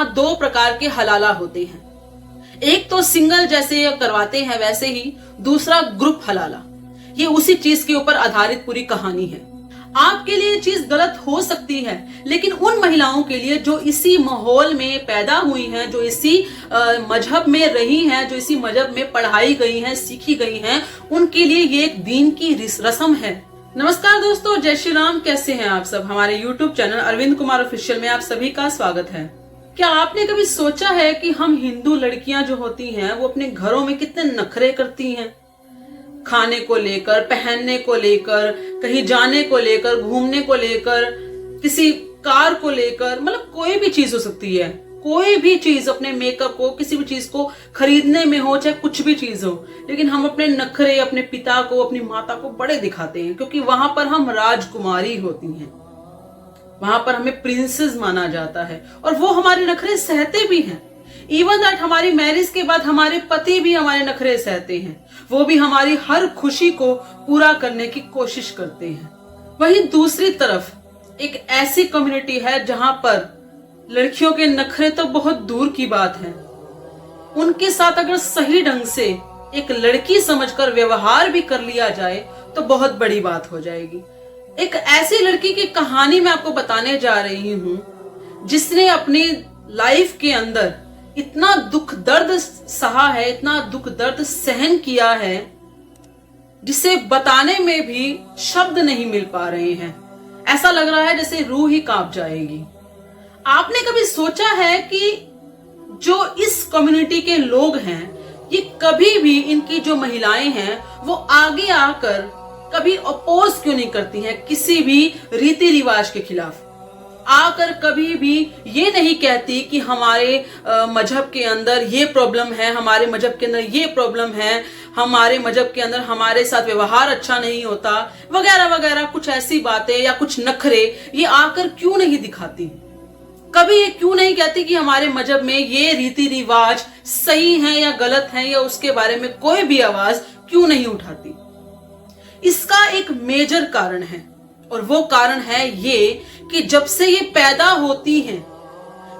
यहाँ दो प्रकार के हलाला होते हैं। एक तो सिंगल जैसे करवाते हैं वैसे ही, दूसरा ग्रुप हलाला। ये उसी चीज के ऊपर आधारित पूरी कहानी है। आपके लिए ये चीज गलत हो सकती है, लेकिन उन महिलाओं के लिए जो इसी माहौल में पैदा हुई हैं, जो इसी मजहब में रही हैं, जो इसी मजहब में पढ़ाई गई हैं, सीखी गई हैं, उनके लिए ये एक दीन की रस्म है। नमस्कार दोस्तों, जय श्री राम। कैसे हैं आप सब? हमारे YouTube channel Arvind Kumar official में आप सभी का स्वागत है। क्या आपने कभी सोचा है कि हम हिंदू लड़कियां जो होती हैं वो अपने घरों में कितने नखरे करती हैं? खाने को लेकर, पहनने को लेकर, कहीं जाने को लेकर, घूमने को लेकर, किसी कार को लेकर, मतलब कोई भी चीज हो सकती है। कोई भी चीज, अपने मेकअप को, किसी भी चीज को खरीदने में हो, चाहे कुछ भी चीज हो, लेकिन हम अपने नखरे अपने पिता को, अपनी माता को बड़े दिखाते हैं, क्योंकि वहां पर हम राजकुमारी होती हैं, वहां पर हमें प्रिंसेस माना जाता है और वो हमारे नखरे सहते भी हैं। इवन दैट हमारी मैरिज के बाद हमारे पति भी हमारे नखरे सहते हैं, वो भी हमारी हर खुशी को पूरा करने की कोशिश करते हैं। वहीं दूसरी तरफ एक ऐसी कम्युनिटी है जहां पर लड़कियों के नखरे तो बहुत दूर की बात है, उनके साथ अगर सही ढंग से एक लड़की समझकर व्यवहार भी कर लिया जाए तो बहुत बड़ी बात हो जाएगी। एक ऐसी लड़की की कहानी मैं आपको बताने जा रही हूं जिसने अपनी लाइफ के अंदर इतना दुख दर्द सहा है, इतना दुख दर्द सहन किया है, जिसे बताने में भी शब्द नहीं मिल पा रहे हैं। ऐसा लग रहा है जैसे रूह ही कांप जाएगी। आपने कभी सोचा है कि जो इस कम्युनिटी के लोग हैं, ये कभी भी, इनकी जो महिलाएं हैं, वो आगे आकर कभी अपोज क्यों नहीं करती हैं किसी भी रीति रिवाज के खिलाफ? आकर कभी भी ये नहीं कहती कि हमारे मजहब के अंदर ये प्रॉब्लम है, हमारे मजहब के अंदर ये प्रॉब्लम है, हमारे मजहब के अंदर हमारे साथ व्यवहार अच्छा नहीं होता, वगैरह वगैरह, कुछ ऐसी बातें या कुछ नखरे ये आकर क्यों नहीं दिखाती? कभी ये क्यों नहीं कहती कि हमारे मजहब में ये रीति रिवाज सही है या गलत है, या उसके बारे में कोई भी आवाज क्यों नहीं उठाती? इसका एक मेजर कारण है, और वो कारण है ये कि जब से ये पैदा होती हैं,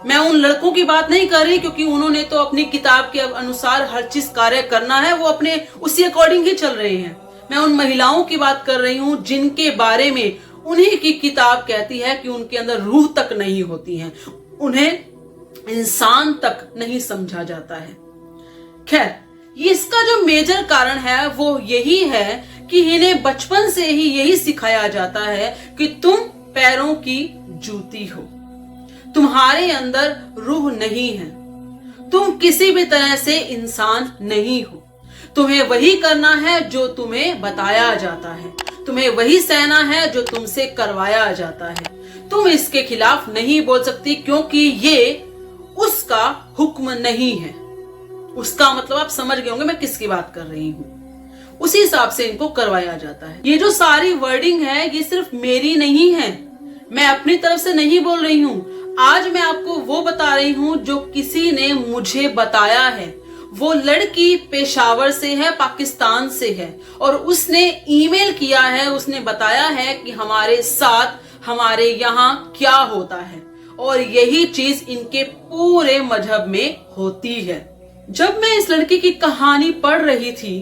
मैं उन लड़कों की बात नहीं कर रही क्योंकि उन्होंने तो अपनी किताब के अनुसार हर चीज कार्य करना है, वो अपने उसी अकॉर्डिंग ही चल रहे हैं। मैं उन महिलाओं की बात कर रही हूं जिनके बारे में उन्हीं की किताब कहती है कि उनके अंदर रूह तक नहीं होती है, उन्हें इंसान तक नहीं समझा जाता है। खैर, इसका जो मेजर कारण है वो यही है कि इन्हें बचपन से ही यही सिखाया जाता है कि तुम पैरों की जूती हो, तुम्हारे अंदर रूह नहीं है, तुम किसी भी तरह से इंसान नहीं हो, तुम्हें वही करना है जो तुम्हें बताया जाता है, तुम्हें वही सहना है जो तुमसे करवाया जाता है, तुम इसके खिलाफ नहीं बोल सकती क्योंकि ये उसका हुक्म नहीं है। उसका मतलब आप समझ गए होंगे मैं किसकी बात कर रही हूं। उसी हिसाब से इनको करवाया जाता है। ये जो सारी वर्डिंग है ये सिर्फ मेरी नहीं है, मैं अपनी तरफ से नहीं बोल रही हूं। आज मैं आपको वो बता रही हूं जो किसी ने मुझे बताया है। वो लड़की पेशावर से है, पाकिस्तान से है, और उसने ईमेल किया है, उसने बताया है कि हमारे साथ, हमारे यहाँ क्या होता है, और यही चीज इनके पूरे मजहब में होती है। जब मैं इस लड़की की कहानी पढ़ रही थी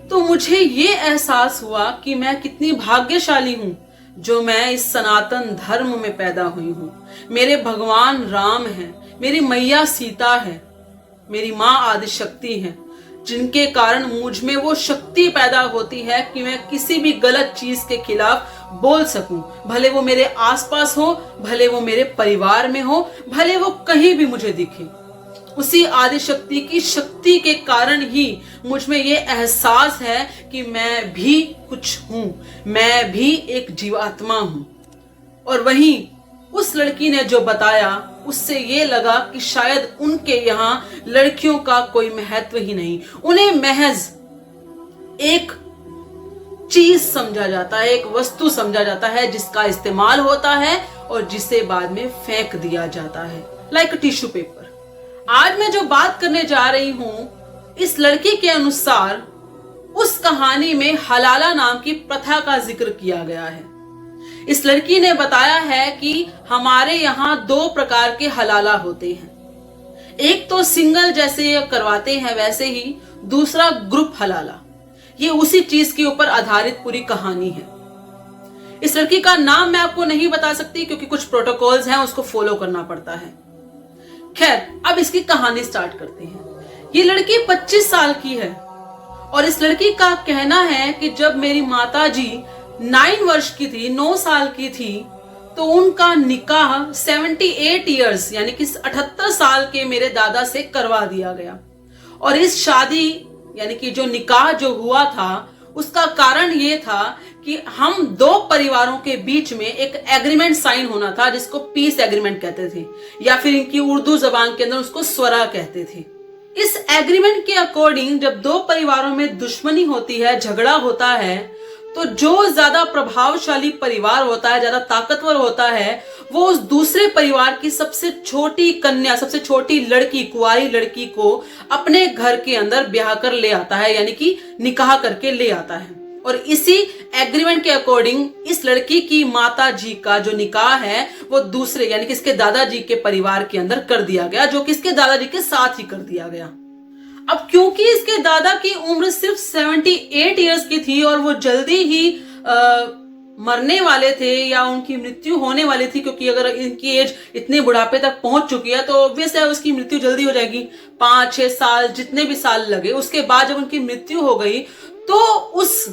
तो मुझे ये एहसास हुआ कि मैं कितनी भाग्यशाली हूं जो मैं इस सनातन धर्म में पैदा हुई हूं। मेरे भगवान राम हैं, मेरी मैया सीता है, मेरी माँ आदिशक्ति है, जिनके कारण मुझ में वो शक्ति पैदा होती है कि मैं किसी भी गलत चीज के खिलाफ बोल सकूं, भले वो मेरे आसपास हो, भले वो मेरे परिवार में हो, भले वो कहीं भी मुझे दिखे। उसी आदिशक्ति की शक्ति के कारण ही मुझ में ये एहसास है कि मैं भी कुछ हूं, मैं भी एक जीवात्मा हूं। और वहीं उस लड़की ने जो बताया, उससे ये लगा कि शायद उनके यहाँ लड़कियों का कोई महत्व ही नहीं, उन्हें महज एक चीज समझा जाता है, एक वस्तु समझा जाता है जिसका इस्तेमाल होता है और जिसे बाद में फेंक दिया जाता है, लाइक टिश्यू पेपर। आज मैं जो बात करने जा रही हूं, इस लड़की के अनुसार उस कहानी में हलाला नाम की प्रथा का जिक्र किया गया है। इस लड़की ने बताया है कि हमारे यहाँ दो प्रकार के हलाला होते हैं। एक तो सिंगल जैसे करवाते हैं वैसे ही दूसरा ग्रुप हलाला, ये उसी चीज के ऊपर आधारित पूरी कहानी है। इस लड़की का नाम मैं आपको नहीं बता सकती क्योंकि कुछ प्रोटोकॉल्स हैं, उसको फॉलो करना पड़ता है। खैर, अब इसकी कहानी स्टार्ट करते हैं। ये लड़की 25 साल की है और इस लड़की का कहना है कि जब मेरी माता जी 9 वर्ष की थी, 9 साल की थी, तो उनका निकाह 78 इयर्स यानी कि 78 साल के मेरे दादा से करवा दिया गया। और इस शादी यानी कि जो निकाह जो हुआ था उसका कारण ये था कि हम दो परिवारों के बीच में एक एग्रीमेंट साइन होना था जिसको पीस एग्रीमेंट कहते थे, या फिर इनकी उर्दू जबान के अंदर उसको स्वरा कहते थे। इस एग्रीमेंट के अकॉर्डिंग जब दो परिवारों में दुश्मनी होती है, झगड़ा होता है, तो जो ज्यादा प्रभावशाली परिवार होता है, ज्यादा ताकतवर होता है, वो उस दूसरे परिवार की सबसे छोटी कन्या, सबसे छोटी लड़की, कुंवारी लड़की को अपने घर के अंदर ब्याह कर ले आता है, यानी कि निकाह करके ले आता है। और इसी एग्रीमेंट के अकॉर्डिंग इस लड़की की माता जी का जो निकाह है वो दूसरे यानी कि इसके दादाजी के परिवार के अंदर कर दिया गया, जो कि इसके दादाजी के साथ ही कर दिया गया। अब क्योंकि इसके दादा की उम्र सिर्फ 78 इयर्स की थी और वो जल्दी ही मरने वाले थे या उनकी मृत्यु होने वाली थी, क्योंकि अगर इनकी एज इतने बुढ़ापे तक पहुंच चुकी है तो ऑब्वियस है उसकी मृत्यु जल्दी हो जाएगी। 5-6 साल जितने भी साल लगे, उसके बाद जब उनकी मृत्यु हो गई तो उस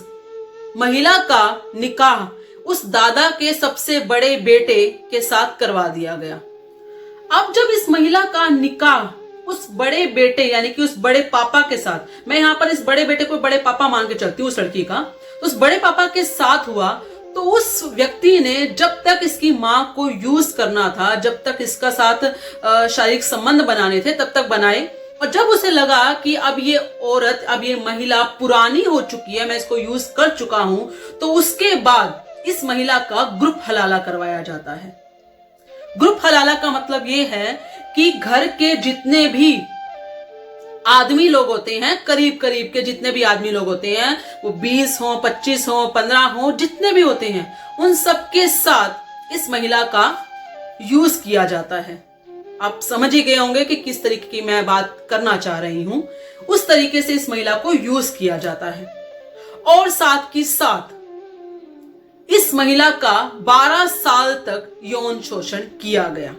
महिला का निकाह उस दादा के सबसे बड़े बेटे के साथ करवा दिया गया। अब जब इस महिला का निकाह उस बड़े बेटे यानी कि उस बड़े पापा के साथ, मैं यहाँ पर इस बड़े बेटे को बड़े पापा मान के चलती हूँ उस लड़की का, तो उस बड़े पापा के साथ हुआ, तो उस व्यक्ति ने जब तक इसकी माँ को यूज करना था, जब तक इसका साथ शारीरिक संबंध बनाने थे तब तक बनाए। और जब उसे लगा कि अब ये औरत, अब ये महिला पुरानी हो चुकी है, मैं इसको यूज कर चुका हूं, तो उसके बाद इस महिला का ग्रुप हलाला करवाया जाता है। ग्रुप हलाला का मतलब ये है कि घर के जितने भी आदमी लोग होते हैं, करीब करीब के जितने भी आदमी लोग होते हैं, वो 20 हो, 25 हो, 15 हो, जितने भी होते हैं, उन सबके साथ इस महिला का यूज किया जाता है। आप समझ ही गए होंगे कि किस तरीके की मैं बात करना चाह रही हूं। उस तरीके से इस महिला को यूज किया जाता है। और साथ ही साथ इस महिला का 12 साल तक यौन शोषण किया गया।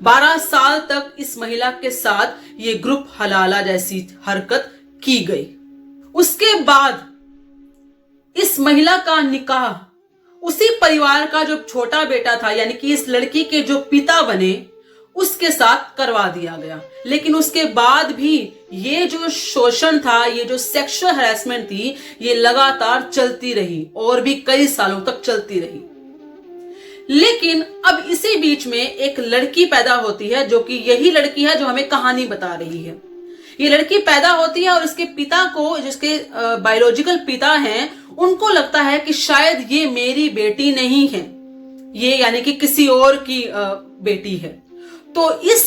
12 साल तक इस महिला के साथ ये ग्रुप हलाला जैसी हरकत की गई। उसके बाद इस महिला का निकाह उसी परिवार का जो छोटा बेटा था, यानी कि इस लड़की के जो पिता बने, उसके साथ करवा दिया गया। लेकिन उसके बाद भी ये जो शोषण था, ये जो सेक्सुअल हैरेसमेंट थी, ये लगातार चलती रही और भी कई सालों तक चलती रही। लेकिन अब इसी बीच में एक लड़की पैदा होती है, जो कि यही लड़की है जो हमें कहानी बता रही है। ये लड़की पैदा होती है और इसके पिता को, जिसके बायोलॉजिकल पिता हैं, उनको लगता है कि शायद ये मेरी बेटी नहीं है, ये यानी कि किसी और की बेटी है। तो इस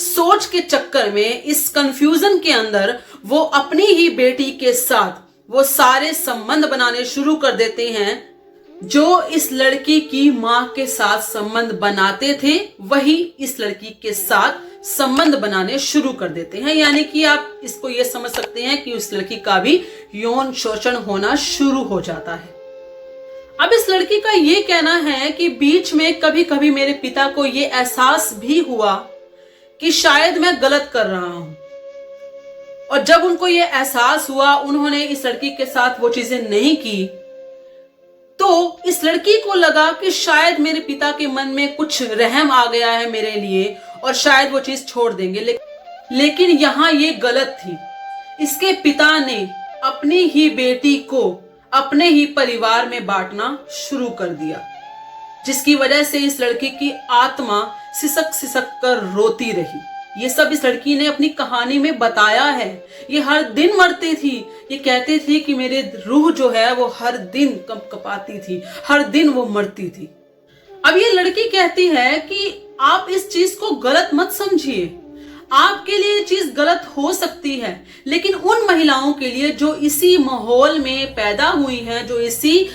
सोच के चक्कर में, इस कंफ्यूजन के अंदर वो अपनी ही बेटी के साथ वो सारे संबंध बनाने शुरू कर देते हैं जो इस लड़की की मां के साथ संबंध बनाते थे, वही इस लड़की के साथ संबंध बनाने शुरू कर देते हैं। यानी कि आप इसको ये समझ सकते हैं कि उस लड़की का भी यौन शोषण होना शुरू हो जाता है। अब इस लड़की का ये कहना है कि बीच में कभी कभी मेरे पिता को ये एहसास भी हुआ कि शायद मैं गलत कर रहा हूं, और जब उनको ये एहसास हुआ, उन्होंने इस लड़की के साथ वो चीजें नहीं की, तो इस लड़की को लगा कि शायद मेरे पिता के मन में कुछ रहम आ गया है मेरे लिए और शायद वो चीज छोड़ देंगे। लेकिन यहां ये गलत थी। इसके पिता ने अपनी ही बेटी को अपने ही परिवार में बांटना शुरू कर दिया, जिसकी वजह से इस लड़की की आत्मा सिसक सिसक कर रोती रही। ये सब इस लड़की ने अपनी कहानी में बताया है। ये हर दिन मरती थी। ये कहती थी कि मेरे रूह जो है वो हर दिन कपकपाती थी, हर दिन वो मरती थी। अब ये लड़की कहती है कि आप इस चीज को गलत मत समझिए, आपके लिए ये चीज गलत हो सकती है, लेकिन उन महिलाओं के लिए जो इसी माहौल में पैदा हुई हैं, जो इसी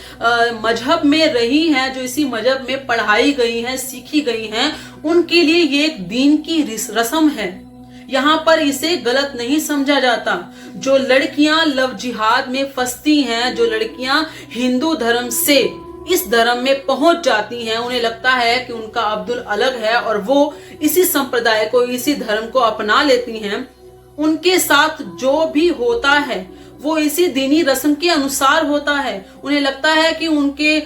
मजहब में रही हैं, जो इसी मजहब में पढ़ाई गई हैं, सीखी गई हैं, उनके लिए ये एक दीन की रस्म है। यहाँ पर इसे गलत नहीं समझा जाता। जो लड़कियां लव जिहाद में फंसती हैं, जो लड़कियां हिंदू धर्म से इस धर्म में पहुंच जाती हैं, उन्हें लगता है कि उनका अब्दुल अलग है और वो इसी संप्रदाय को, इसी धर्म को अपना लेती हैं, उनके साथ जो भी होता है वो इसी दीनी रस्म के अनुसार होता है। उन्हें लगता है कि उनके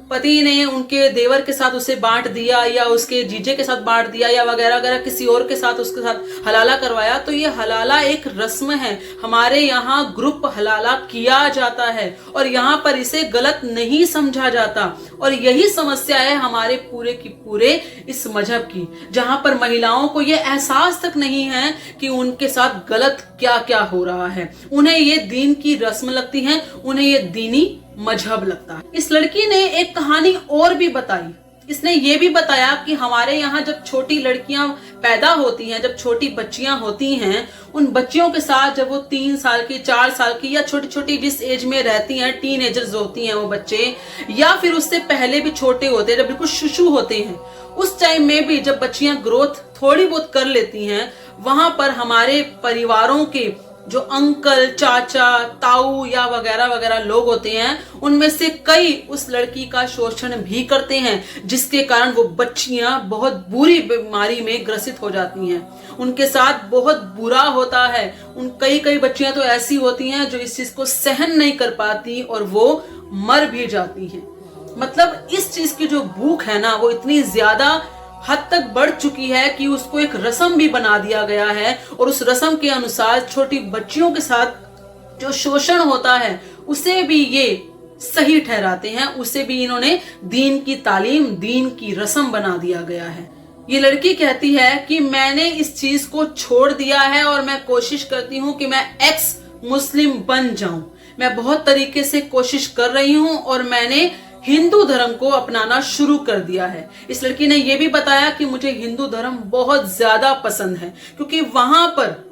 पति ने उनके देवर के साथ उसे बांट दिया या उसके जीजे के साथ बांट दिया या वगैरह वगैरह किसी और के साथ उसके साथ हलाला करवाया, तो ये हलाला एक रस्म है। हमारे यहाँ ग्रुप हलाला किया जाता है और यहाँ पर इसे गलत नहीं समझा जाता। और यही समस्या है हमारे पूरे की पूरे इस मजहब की, जहां पर महिलाओं को ये एहसास तक नहीं है कि उनके साथ गलत क्या क्या हो रहा है। उन्हें ये दीन की रस्म लगती है, उन्हें ये दीनी मजहब लगता है। इस लड़की ने एक कहानी और भी बताई। इसने ये भी बताया कि हमारे यहाँ जब छोटी लड़कियां पैदा होती हैं, जब छोटी बच्चियां होती हैं, उन बच्चियों के साथ जब वो 3 साल की, 4 साल की या छोटी छोटी जिस एज में रहती हैं, टीनेजर्स होती हैं वो बच्चे, या फिर उससे पहले भी छोटे होते हैं, जब बिल्कुल शिशु होते हैं, उस टाइम में भी जब बच्चियां ग्रोथ थोड़ी बहुत कर लेती हैं, वहां पर हमारे परिवारों के जो अंकल, चाचा, ताऊ या वगैरह वगैरह लोग होते हैं, उनमें से कई उस लड़की का शोषण भी करते हैं, जिसके कारण वो बच्चियां बहुत बुरी बीमारी में ग्रसित हो जाती हैं। उनके साथ बहुत बुरा होता है। उन कई बच्चियां तो ऐसी होती हैं जो इस चीज को सहन नहीं कर पाती और वो मर भी जाती हैं। मतलब इस चीज की जो भूख है ना, वो इतनी ज्यादा हद तक बढ़ चुकी है कि उसको एक रस्म भी बना दिया गया है और उस रस्म के अनुसार छोटी बच्चियों के साथ जो शोषण होता है उसे भी ये सही ठहराते हैं, उसे भी इन्होंने दीन की तालीम, दीन की रस्म बना दिया गया है। ये लड़की कहती है कि मैंने इस चीज को छोड़ दिया है और मैं कोशिश करती हूँ कि मैं एक्स मुस्लिम बन जाऊं। मैं बहुत तरीके से कोशिश कर रही हूँ और मैंने हिंदू धर्म को अपनाना शुरू कर दिया है। इस लड़की ने यह भी बताया कि मुझे हिंदू धर्म बहुत ज्यादा पसंद है क्योंकि वहां पर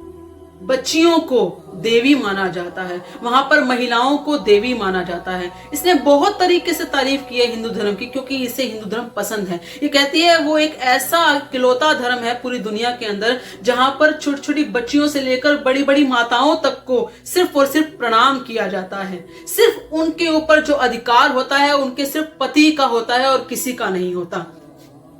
बच्चियों को देवी माना जाता है, वहां पर महिलाओं को देवी माना जाता है। इसने बहुत तरीके से तारीफ की है हिंदू धर्म की क्योंकि इसे हिंदू धर्म पसंद है। ये कहती है वो एक ऐसा इकलौता धर्म है पूरी दुनिया के अंदर जहां पर छोटी छोटी बच्चियों से लेकर बड़ी बड़ी माताओं तक को सिर्फ और सिर्फ प्रणाम किया जाता है। सिर्फ उनके ऊपर जो अधिकार होता है उनके सिर्फ पति का होता है और किसी का नहीं होता।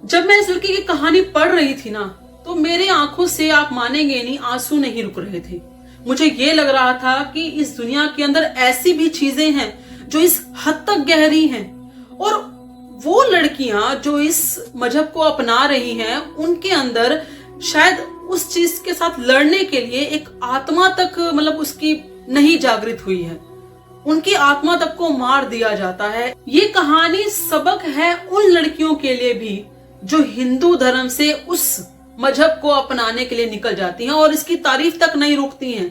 जब मैं इस लड़की की कहानी पढ़ रही थी ना, तो मेरी आंखों से, आप मानेंगे नहीं, आंसू नहीं रुक रहे थे। मुझे ये लग रहा था कि इस दुनिया के अंदर ऐसी भी चीजें हैं जो इस हद तक गहरी हैं और वो लड़कियां जो इस मजहब को अपना रही हैं उनके अंदर शायद उस चीज के साथ लड़ने के लिए एक आत्मा तक, मतलब उसकी नहीं जागृत हुई है। उनकी आत्मा तक को मार दिया जाता है। ये कहानी सबक है उन लड़कियों के लिए भी जो हिंदू धर्म से उस मजहब को अपनाने के लिए निकल जाती हैं और इसकी तारीफ तक नहीं रोकती हैं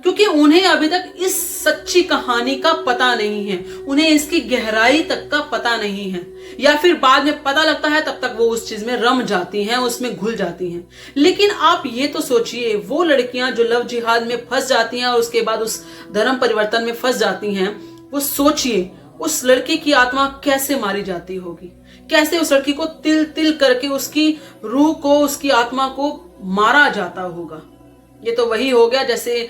क्योंकि उन्हें अभी तक इस सच्ची कहानी का पता नहीं है, उन्हें इसकी गहराई तक का पता नहीं है, या फिर बाद में पता लगता है तब तक वो उस चीज में रम जाती हैं, उसमें घुल जाती हैं। लेकिन आप ये तो सोचिए, वो लड़कियां जो लव जिहाद में फंस जाती हैं और उसके बाद उस धर्म परिवर्तन में फंस जाती हैं, वो सोचिए उस लड़की की आत्मा कैसे मारी जाती होगी, कैसे उस लड़की को तिल तिल करके उसकी रूह को, उसकी आत्मा को मारा जाता होगा। ये तो वही हो गया जैसे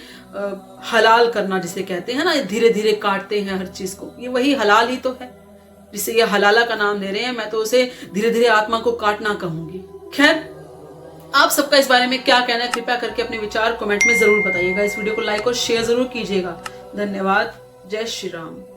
हलाल करना जिसे कहते हैं ना, धीरे धीरे काटते हैं हर चीज को, ये वही हलाल ही तो है जिसे ये हलाला का नाम दे रहे हैं। मैं तो उसे धीरे धीरे आत्मा को काटना कहूंगी। खैर, आप सबका इस बारे में क्या कहना है, कृपया करके अपने विचार कमेंट में जरूर बताइएगा। इस वीडियो को लाइक और शेयर जरूर कीजिएगा। धन्यवाद। जय श्री राम।